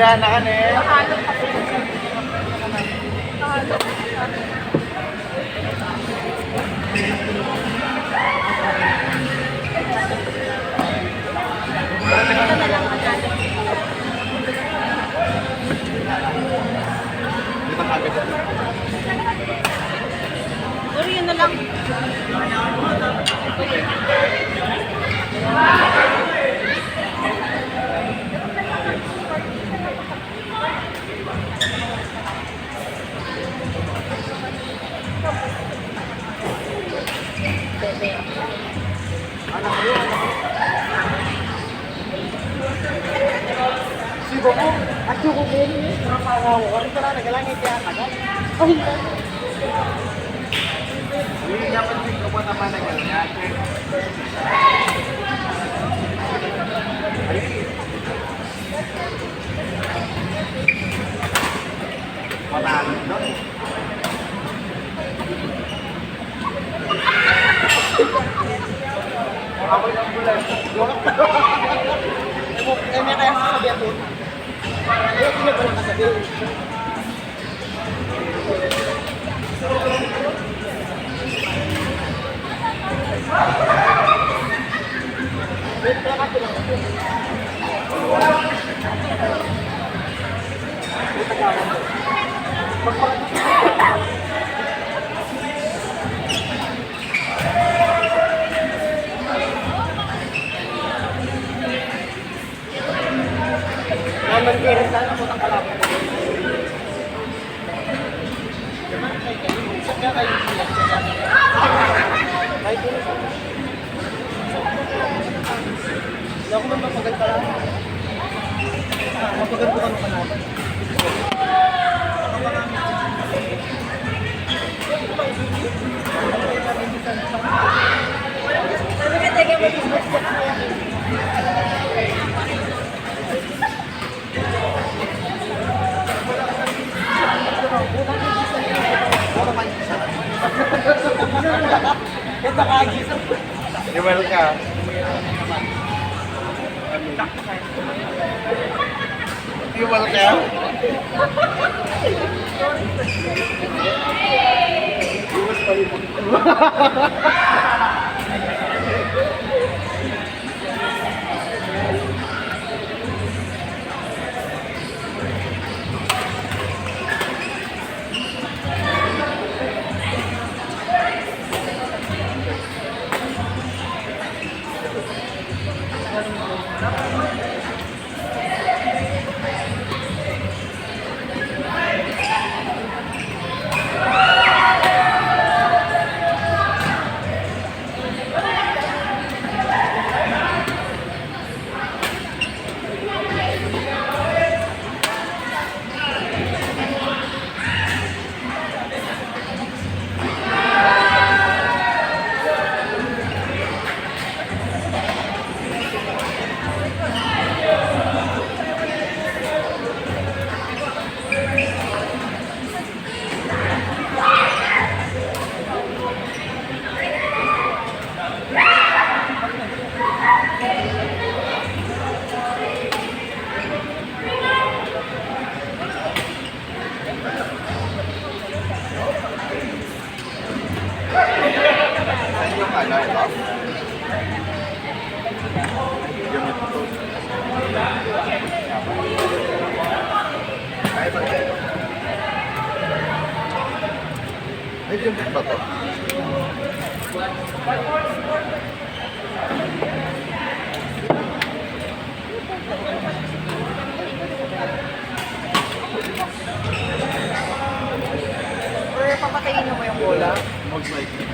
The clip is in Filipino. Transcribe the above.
Gana ka na eh. Mahalo kasi. Mahalo. Ito na lang agad. Dito ka agad. Uri, yun na lang. Bebe. Sibo mo, at yung kumin, nakakawa ko. Ito na, nagalangit yan. Ay, hindi dapat siguro po naman nagalangit. Matalo doon. Ako yung bulan. Eh, may kaya sasabihan doon. Ayaw, hindi ko lang kasabihin. Wait, kaya ka lang kasi. Naman kaya sana po ng kalapit. Kaya kayo sila. Kahit yun. Hindi ako man mapaganda lang. Mapaganda ka naman naman. Sabi ka, teka, mag-business ka na. Ito kagis. Iwal ka. Iwal ka. Iwas palibot. Ay, yung ba to? Or papatayin mo yung bola. Most likely.